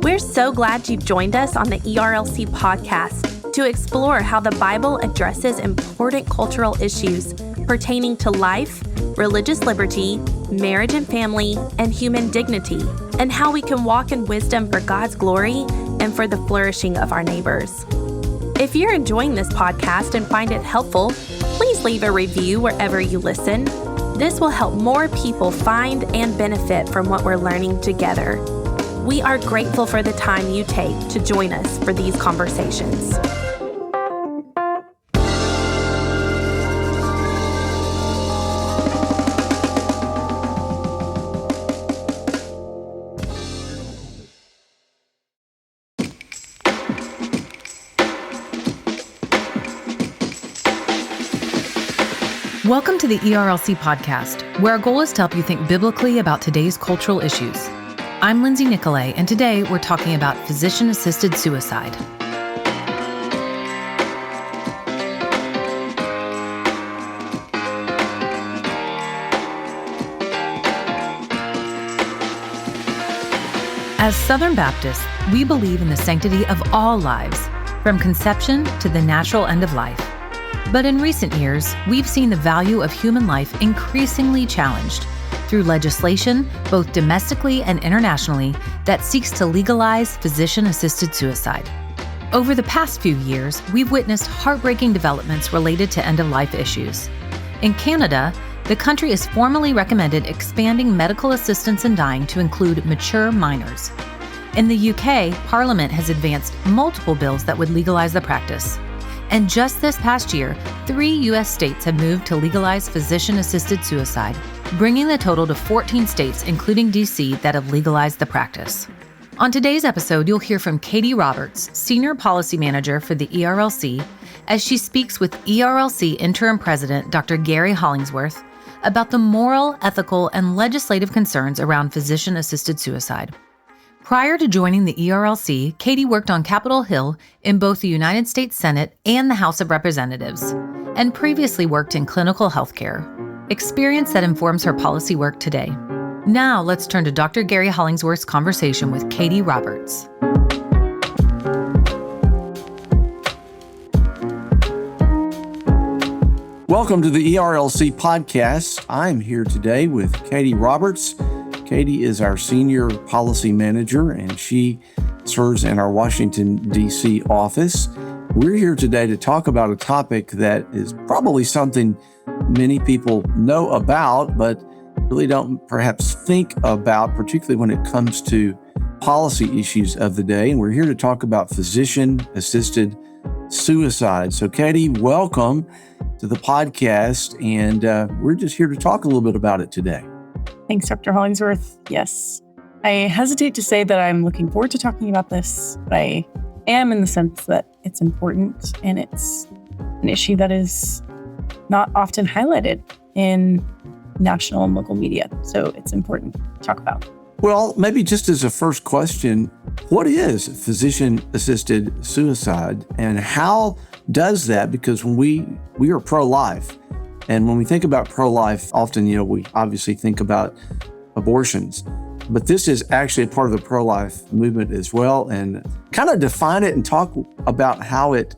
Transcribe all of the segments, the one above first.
We're so glad you've joined us on the ERLC podcast to explore how the Bible addresses important cultural issues pertaining to life, religious liberty, marriage and family, and human dignity, and how we can walk in wisdom for God's glory and for the flourishing of our neighbors. If you're enjoying this podcast and find it helpful, please leave a review wherever you listen. This will help more people find and benefit from what we're learning together. We are grateful for the time you take to join us for these conversations. Welcome to the ERLC podcast, where our goal is to help you think biblically about today's cultural issues. I'm Lindsay Nicolay, and today we're talking about physician-assisted suicide. As Southern Baptists, we believe in the sanctity of all lives, from conception to the natural end of life. But in recent years, we've seen the value of human life increasingly challenged through legislation, both domestically and internationally, that seeks to legalize physician-assisted suicide. Over the past few years, we've witnessed heartbreaking developments related to end-of-life issues. In Canada, the country has formally recommended expanding medical assistance in dying to include mature minors. In the UK, Parliament has advanced multiple bills that would legalize the practice. And just this past year, 3 U.S. states have moved to legalize physician-assisted suicide, bringing the total to 14 states, including D.C., that have legalized the practice. On today's episode, you'll hear from Katy Roberts, Senior Policy Manager for the ERLC, as she speaks with ERLC Interim President Dr. Gary Hollingsworth about the moral, ethical, and legislative concerns around physician-assisted suicide. Prior to joining the ERLC, Katy worked on Capitol Hill in both the United States Senate and the House of Representatives, and previously worked in clinical healthcare, experience that informs her policy work today. Now let's turn to Dr. Gary Hollingsworth's conversation with Katy Roberts. Welcome to the ERLC podcast. I'm here today with Katy Roberts. Katy is our Senior Policy Manager, and she serves in our Washington, D.C. office. We're here today to talk about a topic that is probably something many people know about, but really don't perhaps think about, particularly when it comes to policy issues of the day. And we're here to talk about physician-assisted suicide. So, Katy, welcome to the podcast, and we're just here to talk a little bit about it today. Thanks, Dr. Hollingsworth. Yes, I hesitate to say that I'm looking forward to talking about this, but I am in the sense that it's important and it's an issue that is not often highlighted in national and local media. So it's important to talk about. Well, maybe just as a first question, what is physician-assisted suicide and how does that? Because when we are pro-life, and when we think about pro-life, often, we obviously think about abortions, but this is actually a part of the pro-life movement as well. And kind of define it and talk about how it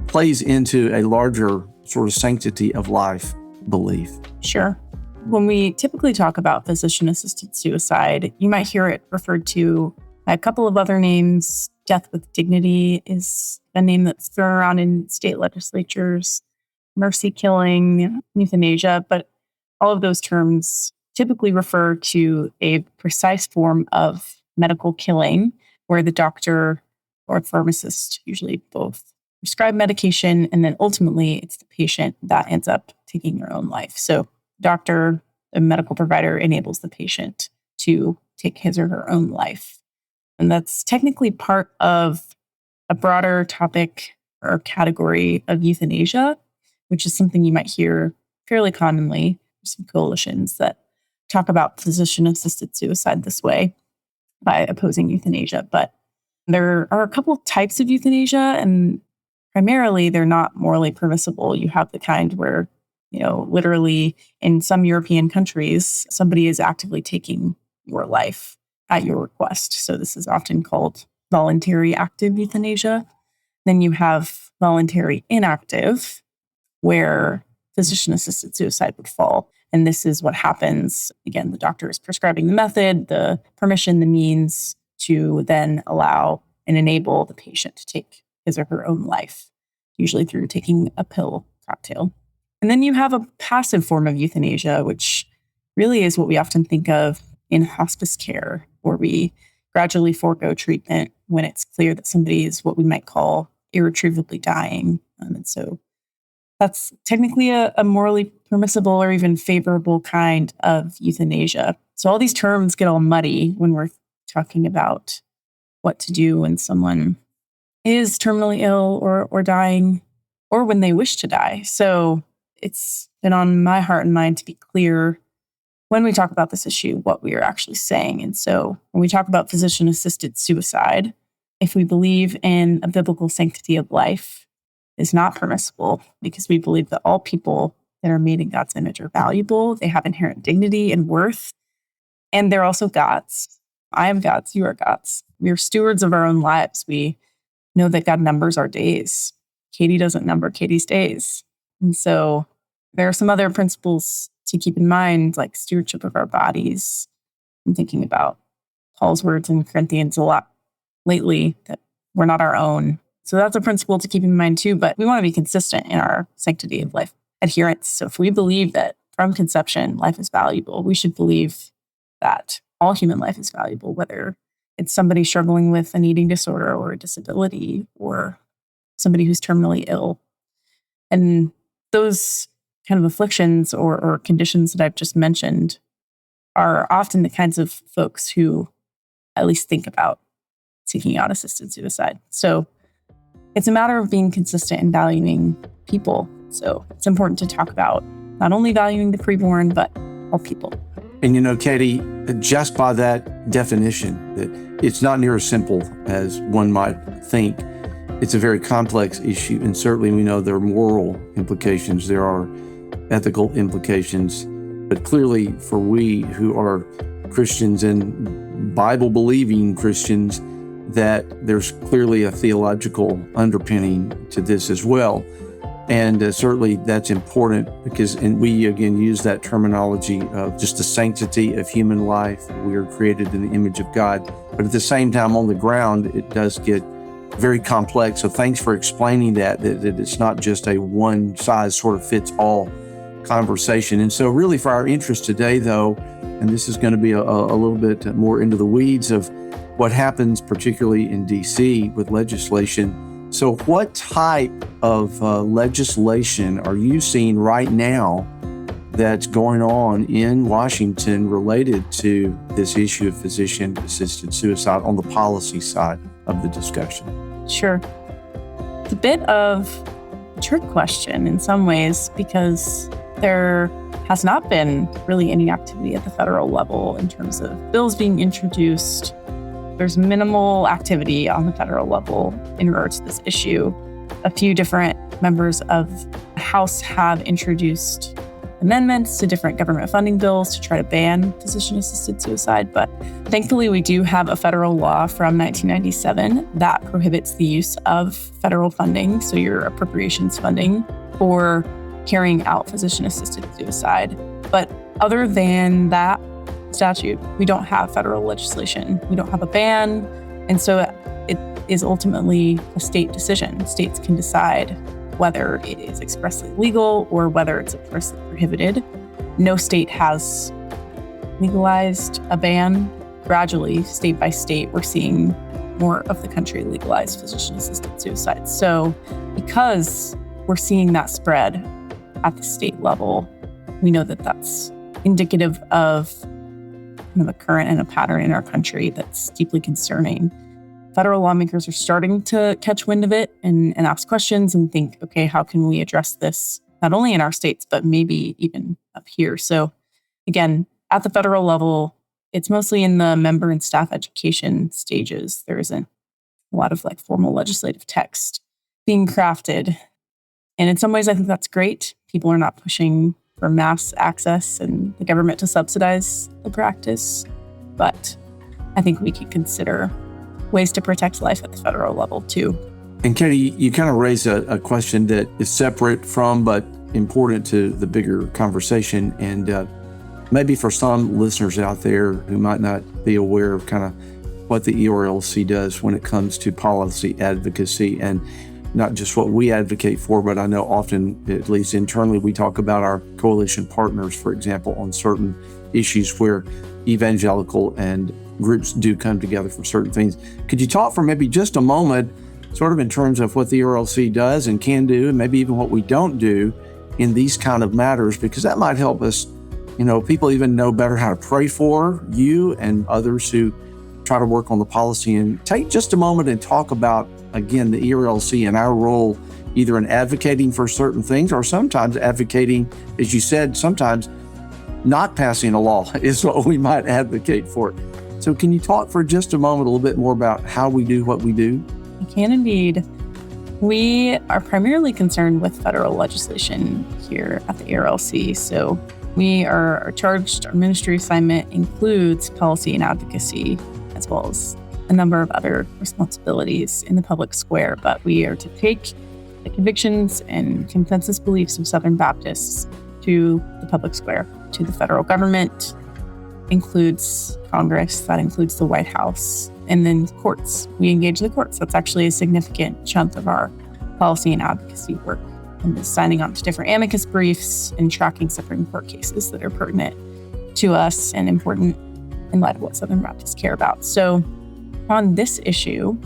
plays into a larger sort of sanctity of life belief. Sure. When we typically talk about physician-assisted suicide, you might hear it referred to by a couple of other names. Death with dignity is a name that's thrown around in state legislatures. Mercy killing, euthanasia, but all of those terms typically refer to a precise form of medical killing where the doctor or pharmacist usually both prescribe medication and then ultimately it's the patient that ends up taking their own life. So doctor, the medical provider, enables the patient to take his or her own life. And that's technically part of a broader topic or category of euthanasia, which is something you might hear fairly commonly. There's some coalitions that talk about physician-assisted suicide this way by opposing euthanasia. But there are a couple types of euthanasia, and primarily they're not morally permissible. You have the kind where Literally in some European countries, somebody is actively taking your life at your request. So this is often called voluntary active euthanasia. Then you have voluntary inactive, where physician-assisted suicide would fall. And this is what happens. Again, the doctor is prescribing the method, the permission, the means to then allow and enable the patient to take his or her own life, usually through taking a pill cocktail. And then you have a passive form of euthanasia, which really is what we often think of in hospice care, where we gradually forego treatment when it's clear that somebody is what we might call irretrievably dying. And so that's technically a morally permissible or even favorable kind of euthanasia. So all these terms get all muddy when we're talking about what to do when someone is terminally ill or dying, or when they wish to die. So it's been on my heart and mind to be clear when we talk about this issue, what we are actually saying. And so when we talk about physician-assisted suicide, if we believe in a biblical sanctity of life, is not permissible, because we believe that all people that are made in God's image are valuable. They have inherent dignity and worth, and they're also God's. I am God's, you are God's. We are stewards of our own lives. We know that God numbers our days. Katy doesn't number Katy's days. And so there are some other principles to keep in mind, like stewardship of our bodies. I'm thinking about Paul's words in Corinthians a lot lately, that we're not our own. So that's a principle to keep in mind too, but we want to be consistent in our sanctity of life adherence. So if we believe that from conception, life is valuable, we should believe that all human life is valuable, whether it's somebody struggling with an eating disorder or a disability, or somebody who's terminally ill. And those kind of afflictions or conditions that I've just mentioned are often the kinds of folks who at least think about seeking out assisted suicide. So it's a matter of being consistent and valuing people. So it's important to talk about not only valuing the preborn, but all people. And Katy, just by that definition, that it's not near as simple as one might think. It's a very complex issue, and certainly we know there are moral implications, there are ethical implications, but clearly for we who are Christians and Bible-believing Christians, that there's clearly a theological underpinning to this as well. And certainly that's important because, and we again use that terminology of just the sanctity of human life. We are created in the image of God, but at the same time on the ground, it does get very complex. So thanks for explaining that it's not just a one size sort of fits all conversation. And so really for our interest today though, and this is going to be a little bit more into the weeds of what happens particularly in DC with legislation. So what type of legislation are you seeing right now that's going on in Washington related to this issue of physician-assisted suicide on the policy side of the discussion? Sure. It's a bit of a trick question in some ways, because there has not been really any activity at the federal level in terms of bills being introduced. There's minimal activity on the federal level in regards to this issue. A few different members of the House have introduced amendments to different government funding bills to try to ban physician-assisted suicide. But thankfully, we do have a federal law from 1997 that prohibits the use of federal funding, so your appropriations funding, for carrying out physician-assisted suicide. But other than that statute, we don't have federal legislation. We don't have a ban. And so it is ultimately a state decision. States can decide whether it is expressly legal or whether it's expressly prohibited. No state has legalized a ban. Gradually, state by state, we're seeing more of the country legalize physician-assisted suicide. So because we're seeing that spread at the state level, we know that that's indicative of kind of a current and a pattern in our country that's deeply concerning. Federal lawmakers are starting to catch wind of it and ask questions and think, okay, how can we address this, not only in our states, but maybe even up here? So again, at the federal level, it's mostly in the member and staff education stages. There isn't a lot of formal legislative text being crafted. And in some ways, I think that's great, people are not pushing for mass access and the government to subsidize the practice. But I think we could consider ways to protect life at the federal level too. And Katy, you kind of raise a question that is separate from but important to the bigger conversation. And maybe for some listeners out there who might not be aware of kind of what the ERLC does when it comes to policy advocacy, and not just what we advocate for, but I know often, at least internally, we talk about our coalition partners, for example, on certain issues where evangelical and groups do come together for certain things. Could you talk for maybe just a moment, sort of in terms of what the ERLC does and can do, and maybe even what we don't do in these kind of matters, because that might help us, people even know better how to pray for you and others who try to work on the policy. And take just a moment and talk about, again, the ERLC and our role either in advocating for certain things or sometimes advocating, as you said, sometimes not passing a law is what we might advocate for. So can you talk for just a moment a little bit more about how we do what we do? I can indeed. We are primarily concerned with federal legislation here at the ERLC. So we are charged, our ministry assignment includes policy and advocacy, as well as a number of other responsibilities in the public square. But we are to take the convictions and consensus beliefs of Southern Baptists to the public square, to the federal government, includes Congress, that includes the White House, and then courts. We engage the courts. That's actually a significant chunk of our policy and advocacy work, and signing on to different amicus briefs and tracking Supreme Court cases that are pertinent to us and important in light of what Southern Baptists care about. So on this issue,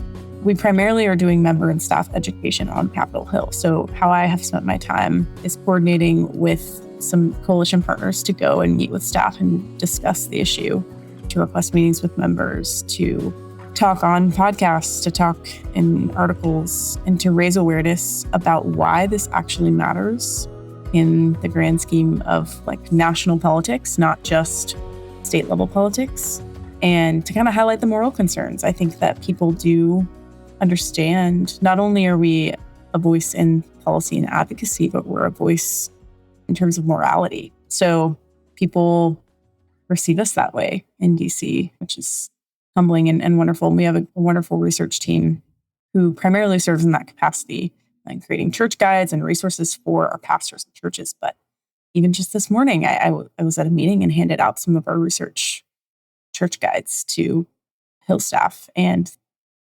we primarily are doing member and staff education on Capitol Hill. So how I have spent my time is coordinating with some coalition partners to go and meet with staff and discuss the issue, to request meetings with members, to talk on podcasts, to talk in articles, and to raise awareness about why this actually matters in the grand scheme of national politics, not just state level politics, and to kind of highlight the moral concerns. I think that people do understand not only are we a voice in policy and advocacy, but we're a voice in terms of morality. So people receive us that way in DC, which is humbling and wonderful. We have a wonderful research team who primarily serves in that capacity, like creating church guides and resources for our pastors and churches. But even just this morning, I was at a meeting and handed out some of our research church guides to Hill staff. And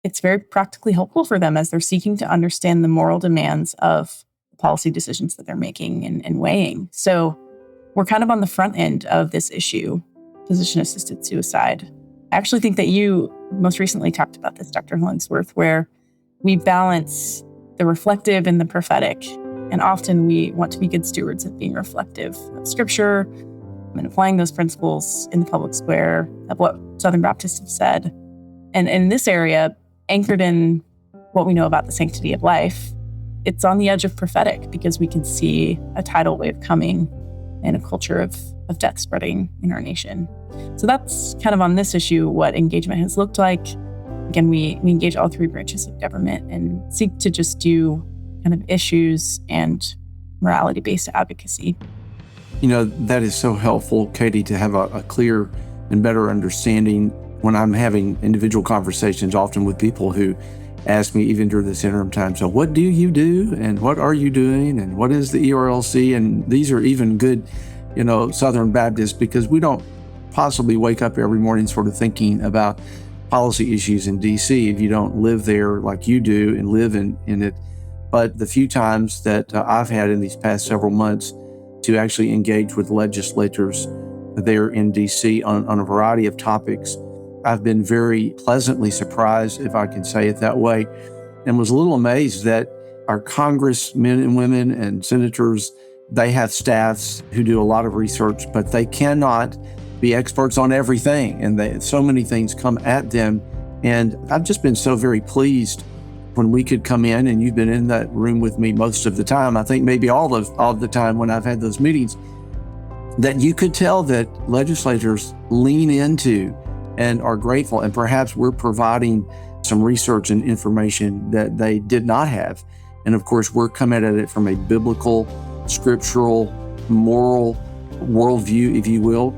it's very practically helpful for them as they're seeking to understand the moral demands of the policy decisions that they're making and weighing. So we're kind of on the front end of this issue, physician-assisted suicide. I actually think that you most recently talked about this, Dr. Hollingsworth, where we balance the reflective and the prophetic. And often we want to be good stewards of being reflective of Scripture and applying those principles in the public square of what Southern Baptists have said. And in this area, anchored in what we know about the sanctity of life, it's on the edge of prophetic because we can see a tidal wave coming and a culture of death spreading in our nation. So that's kind of on this issue, what engagement has looked like. Again, we engage all three branches of government and seek to just do kind of issues and morality-based advocacy. That is so helpful, Katy, to have a clear and better understanding when I'm having individual conversations, often with people who ask me, even during this interim time, so what do you do? And what are you doing? And what is the ERLC? And these are even good, Southern Baptists, because we don't possibly wake up every morning sort of thinking about policy issues in DC if you don't live there like you do and live in it. But the few times that I've had in these past several months to actually engage with legislators there in DC on a variety of topics, I've been very pleasantly surprised, if I can say it that way, and was a little amazed that our congressmen and women and senators, they have staffs who do a lot of research, but they cannot be experts on everything. And so many things come at them. And I've just been so very pleased when we could come in, and you've been in that room with me most of the time, I think maybe all of the time when I've had those meetings, that you could tell that legislators lean into and are grateful. And perhaps we're providing some research and information that they did not have. And of course, we're coming at it from a biblical scriptural, moral worldview, if you will.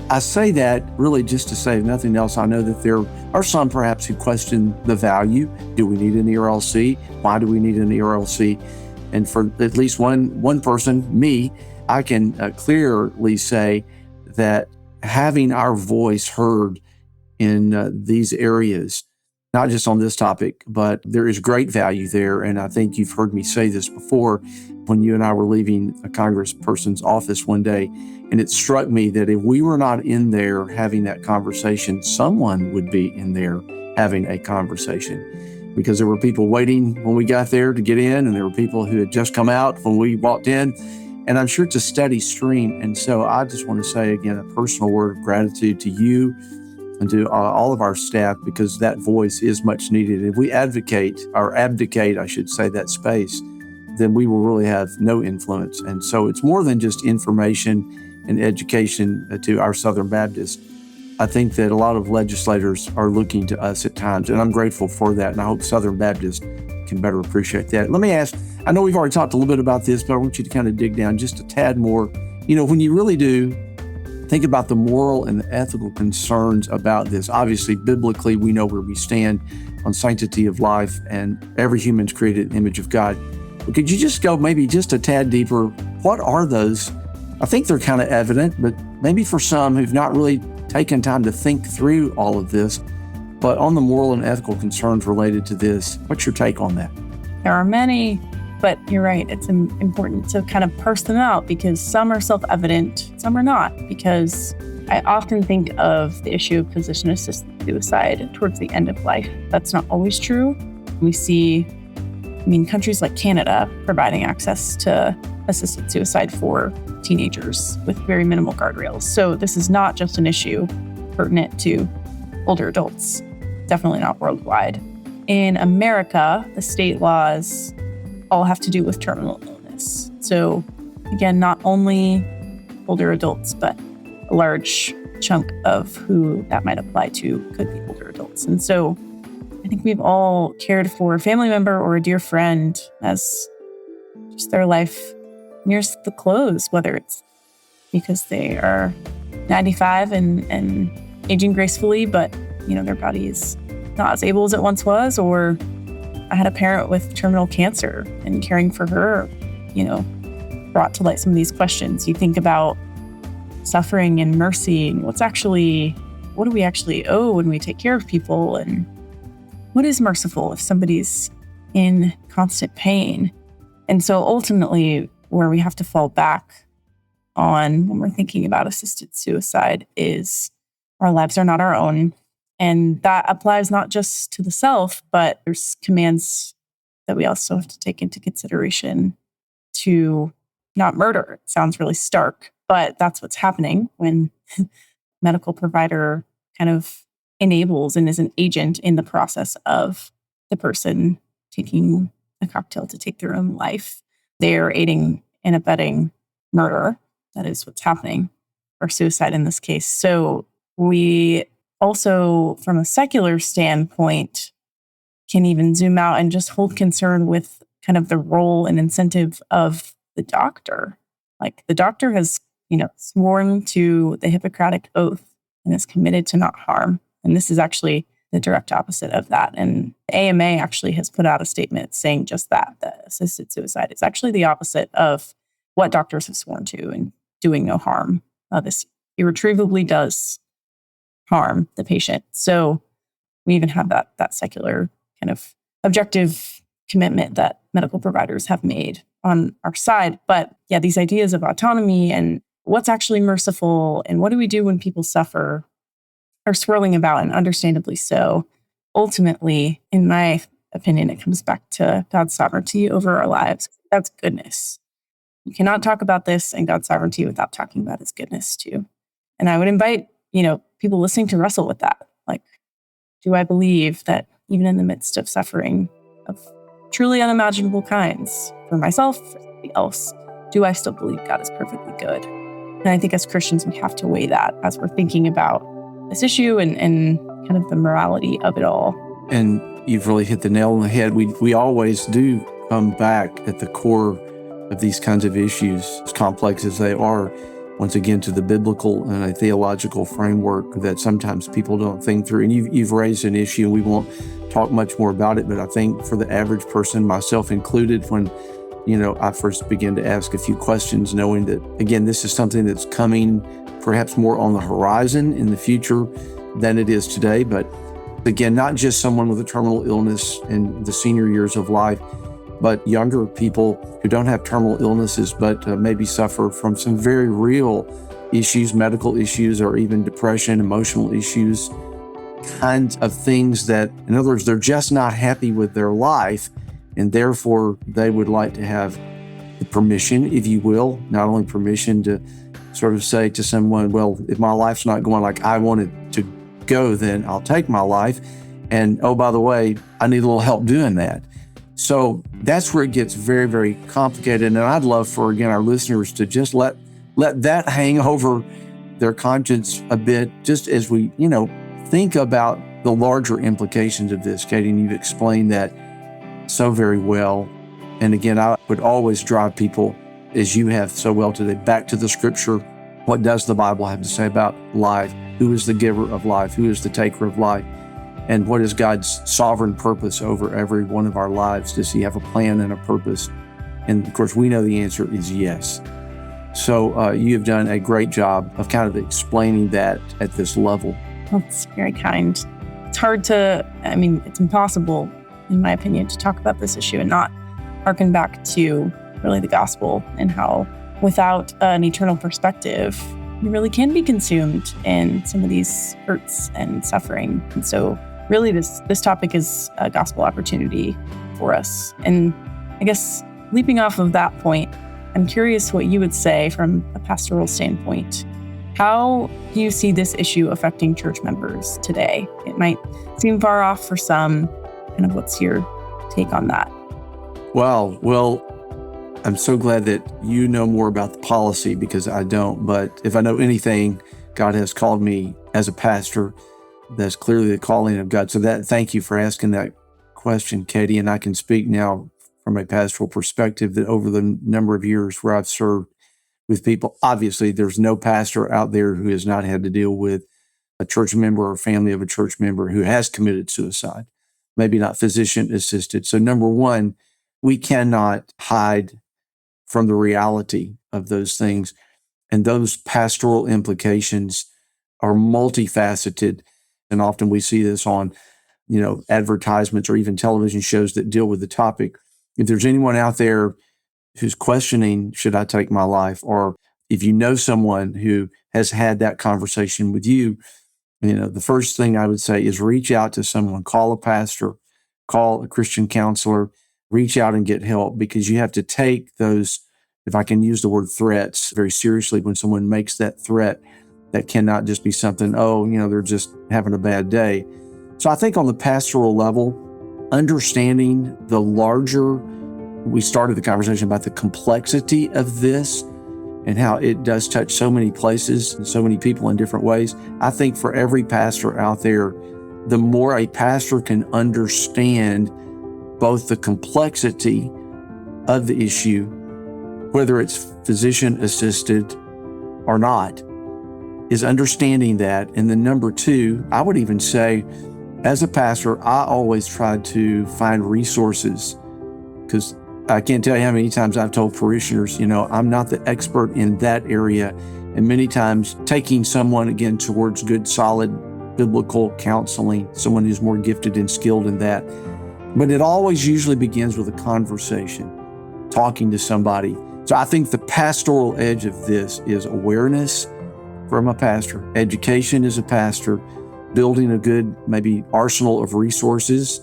I say that really just to say, if nothing else, I know that there are some perhaps who question the value. Do we need an ERLC? Why do we need an ERLC? And for at least one person, me, I can clearly say that having our voice heard in these areas, not just on this topic, but there is great value there. And I think you've heard me say this before when you and I were leaving a congressperson's office one day. And it struck me that if we were not in there having that conversation, someone would be in there having a conversation. Because there were people waiting when we got there to get in, and there were people who had just come out when we walked in. And I'm sure it's a steady stream. And so I just want to say again, a personal word of gratitude to you and to all of our staff, because that voice is much needed. If we abdicate, I should say, that space, then we will really have no influence. And so it's more than just information and education to our Southern Baptists. I think that a lot of legislators are looking to us at times, and I'm grateful for that. And I hope Southern Baptists can better appreciate that. Let me ask, I know we've already talked a little bit about this, but I want you to kind of dig down just a tad more. When you really do think about the moral and the ethical concerns about this, obviously, biblically, we know where we stand on sanctity of life, and every human's created in the image of God. But could you just go maybe just a tad deeper? What are those? I think they're kind of evident, but maybe for some who've not really taken time to think through all of this, but on the moral and ethical concerns related to this, what's your take on that? There are many, but you're right. It's important to kind of parse them out, because some are self-evident, some are not. Because I often think of the issue of physician-assisted suicide towards the end of life. That's not always true. We see, countries like Canada providing access to assisted suicide for teenagers with very minimal guardrails. So this is not just an issue pertinent to older adults, definitely not worldwide. In America, the state laws all have to do with terminal illness. So again, not only older adults, but a large chunk of who that might apply to could be older adults. And so I think we've all cared for a family member or a dear friend as just their life nears the close, whether it's because they are 95 and aging gracefully, but their body is not as able as it once was. Or I had a parent with terminal cancer, and caring for her, brought to light some of these questions. You think about suffering and mercy, and what do we actually owe when we take care of people, and what is merciful if somebody's in constant pain. And so ultimately, where we have to fall back on when we're thinking about assisted suicide is our lives are not our own. And that applies not just to the self, but there's commands that we also have to take into consideration to not murder. It sounds really stark, but that's what's happening when medical provider kind of enables and is an agent in the process of the person taking a cocktail to take their own life. They're aiding and abetting murder. That is what's happening, or suicide in this case. So we also, from a secular standpoint, can even zoom out and just hold concern with kind of the role and incentive of the doctor. Like, the doctor has, sworn to the Hippocratic Oath and is committed to not harm. And this is actually the direct opposite of that. And the AMA actually has put out a statement saying just that assisted suicide is actually the opposite of what doctors have sworn to, and doing no harm. This irretrievably does harm the patient. So we even have that secular kind of objective commitment that medical providers have made on our side. But yeah, these ideas of autonomy and what's actually merciful and what do we do when people suffer are swirling about, and understandably so. Ultimately, in my opinion, it comes back to God's sovereignty over our lives. That's goodness. You cannot talk about this and God's sovereignty without talking about his goodness too. And I would invite, people listening to wrestle with that. Like, do I believe that even in the midst of suffering of truly unimaginable kinds for myself, for somebody else, do I still believe God is perfectly good? And I think as Christians, we have to weigh that as we're thinking about this issue and kind of the morality of it all. And you've really hit the nail on the head. We always do come back at the core of these kinds of issues, as complex as they are, once again, to the biblical and a theological framework that sometimes people don't think through. And you've raised an issue, and we won't talk much more about it, but I think for the average person, myself included, when I first began to ask a few questions, knowing that, again, this is something that's coming perhaps more on the horizon in the future than it is today. But again, not just someone with a terminal illness in the senior years of life, but younger people who don't have terminal illnesses, but maybe suffer from some very real issues, medical issues, or even depression, emotional issues, kinds of things that, in other words, they're just not happy with their life. And therefore, they would like to have the permission, if you will, not only permission to sort of say to someone, well, if my life's not going like I want it to go, then I'll take my life. And oh, by the way, I need a little help doing that. So that's where it gets very, very complicated. And I'd love for, again, our listeners to just let that hang over their conscience a bit, just as we, think about the larger implications of this, Katy, and you've explained that so very well. And again, I would always drive people, as you have so well today, back to the scripture. What does the Bible have to say about life? Who is the giver of life? Who is the taker of life? And what is God's sovereign purpose over every one of our lives? Does he have a plan and a purpose? And of course, we know the answer is yes. So you have done a great job of kind of explaining that at this level. That's very kind. It's hard it's impossible, in my opinion, to talk about this issue and not harken back to really the gospel and how without an eternal perspective, you really can be consumed in some of these hurts and suffering. And so really this topic is a gospel opportunity for us. And I guess leaping off of that point, I'm curious what you would say from a pastoral standpoint. How do you see this issue affecting church members today? It might seem far off for some. Kind of what's your take on that? Wow. Well, I'm so glad that you know more about the policy, because I don't. But if I know anything, God has called me as a pastor. That's clearly the calling of God. So thank you for asking that question, Katy. And I can speak now from a pastoral perspective that over the number of years where I've served with people, obviously there's no pastor out there who has not had to deal with a church member or family of a church member who has committed suicide, maybe not physician assisted. So number one, we cannot hide from the reality of those things. And those pastoral implications are multifaceted. And often we see this on, advertisements or even television shows that deal with the topic. If there's anyone out there who's questioning, should I take my life? Or if you know someone who has had that conversation with you, the first thing I would say is reach out to someone, call a pastor, call a Christian counselor, reach out and get help, because you have to take those, if I can use the word threats, very seriously. When someone makes that threat, that cannot just be something, they're just having a bad day. So I think on the pastoral level, understanding the larger, we started the conversation about the complexity of this and how it does touch so many places and so many people in different ways. I think for every pastor out there, the more a pastor can understand both the complexity of the issue, whether it's physician assisted or not, is understanding that. And then number two, I would even say, as a pastor, I always try to find resources, because I can't tell you how many times I've told parishioners, I'm not the expert in that area. And many times taking someone, again, towards good, solid biblical counseling, someone who's more gifted and skilled in that. But it always usually begins with a conversation, talking to somebody. So I think the pastoral edge of this is awareness from a pastor, education as a pastor, building a good, maybe arsenal of resources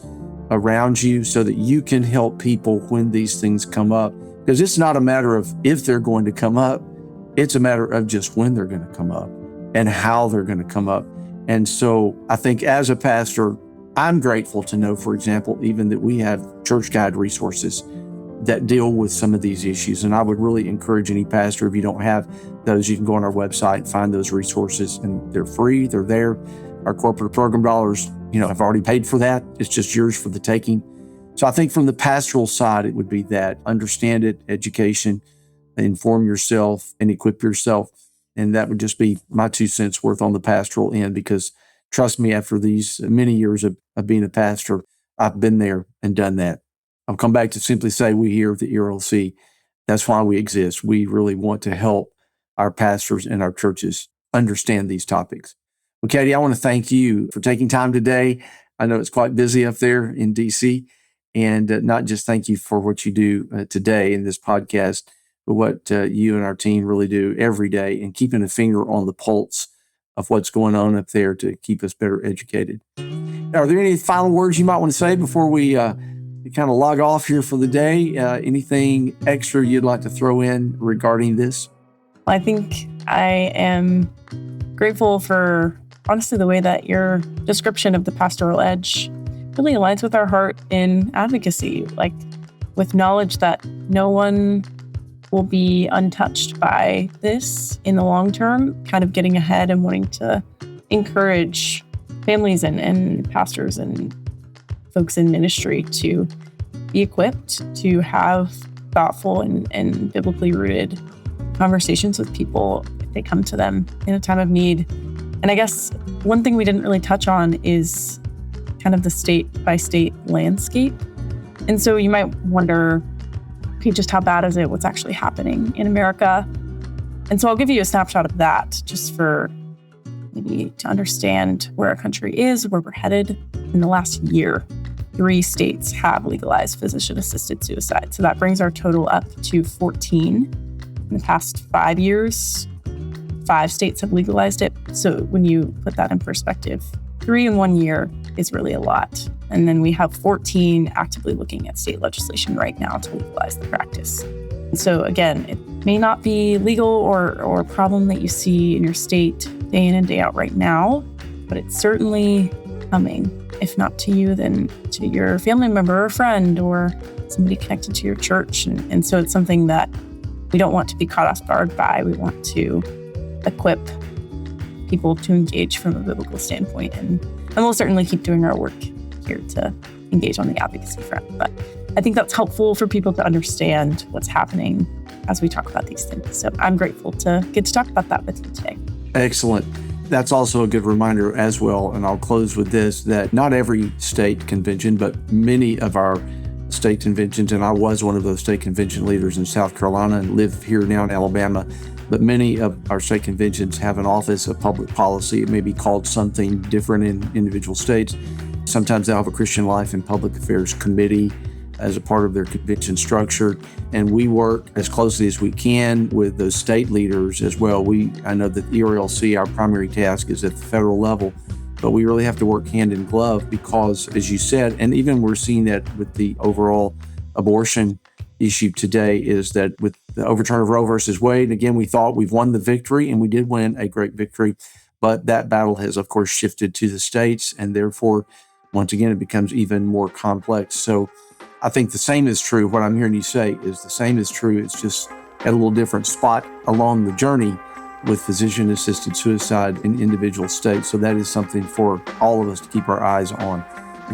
around you so that you can help people when these things come up. Because it's not a matter of if they're going to come up, it's a matter of just when they're going to come up and how they're going to come up. And so I think as a pastor, I'm grateful to know, for example, even that we have church guide resources that deal with some of these issues. And I would really encourage any pastor, if you don't have those, you can go on our website and find those resources, and they're free, they're there. Our corporate program dollars, have already paid for that. It's just yours for the taking. So I think from the pastoral side, it would be that understand it, education, inform yourself and equip yourself. And that would just be my 2 cents worth on the pastoral end, because trust me, after these many years of being a pastor, I've been there and done that. I'll come back to simply say we here at the ERLC, that's why we exist. We really want to help our pastors and our churches understand these topics. Well, Katy, I want to thank you for taking time today. I know it's quite busy up there in D.C., and not just thank you for what you do today in this podcast, but what you and our team really do every day, and keeping a finger on the pulse of what's going on up there to keep us better educated. Are there any final words you might want to say before we kind of log off here for the day? Anything extra you'd like to throw in regarding this? I think I am grateful for, honestly, the way that your description of the pastoral edge really aligns with our heart in advocacy, like with knowledge that no one will be untouched by this in the long term, kind of getting ahead and wanting to encourage families and pastors and folks in ministry to be equipped to have thoughtful and biblically rooted conversations with people if they come to them in a time of need. And I guess one thing we didn't really touch on is kind of the state-by-state landscape. And so you might wonder, okay, just how bad is it? What's actually happening in America? And so I'll give you a snapshot of that just for maybe to understand where our country is, where we're headed. In the last year, 3 states have legalized physician-assisted suicide. So that brings our total up to 14. In the past 5 years, 5 states have legalized it. So when you put that in perspective, 3 in 1 year is really a lot. And then we have 14 actively looking at state legislation right now to legalize the practice. And so again, it may not be legal or a problem that you see in your state day in and day out right now, but it's certainly coming. If not to you, then to your family member or friend or somebody connected to your church. And so it's something that we don't want to be caught off guard by. We want to equip people to engage from a biblical standpoint. And we'll certainly keep doing our work here to engage on the advocacy front. But I think that's helpful for people to understand what's happening as we talk about these things. So I'm grateful to get to talk about that with you today. Excellent. That's also a good reminder as well, and I'll close with this, that not every state convention, but many of our state conventions, and I was one of those state convention leaders in South Carolina and live here now in Alabama, but many of our state conventions have an office of public policy. It may be called something different in individual states. Sometimes they'll have a Christian Life and Public Affairs Committee as a part of their convention structure. And we work as closely as we can with those state leaders as well. I know that the ERLC, our primary task is at the federal level, but we really have to work hand in glove because, as you said, and even we're seeing that with the overall abortion issue today, is that with the overturn of Roe versus Wade, again, we thought we've won the victory, and we did win a great victory, but that battle has, of course, shifted to the states, and therefore, once again, it becomes even more complex. So I think the same is true. What I'm hearing you say is the same is true. It's just at a little different spot along the journey with physician-assisted suicide in individual states. So that is something for all of us to keep our eyes on.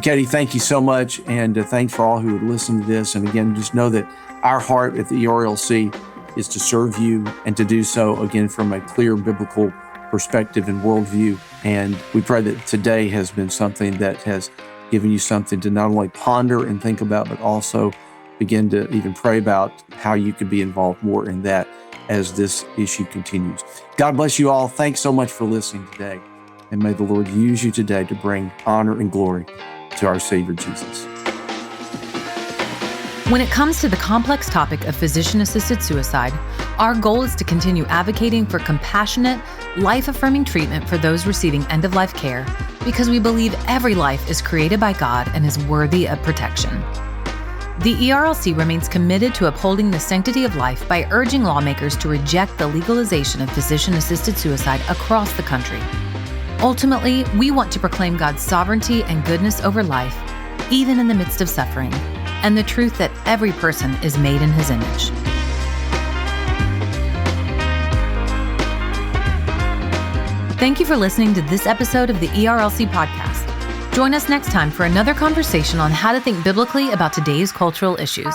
Katy, thank you so much, and thanks for all who would listen to this. And again, just know that our heart at the ERLC is to serve you and to do so, again, from a clear biblical perspective and worldview. And we pray that today has been something that has given you something to not only ponder and think about, but also begin to even pray about how you could be involved more in that as this issue continues. God bless you all. Thanks so much for listening today. And may the Lord use you today to bring honor and glory to our Savior Jesus. When it comes to the complex topic of physician-assisted suicide, our goal is to continue advocating for compassionate, life-affirming treatment for those receiving end-of-life care, because we believe every life is created by God and is worthy of protection. The ERLC remains committed to upholding the sanctity of life by urging lawmakers to reject the legalization of physician-assisted suicide across the country. Ultimately, we want to proclaim God's sovereignty and goodness over life, even in the midst of suffering, and the truth that every person is made in His image. Thank you for listening to this episode of the ERLC podcast. Join us next time for another conversation on how to think biblically about today's cultural issues.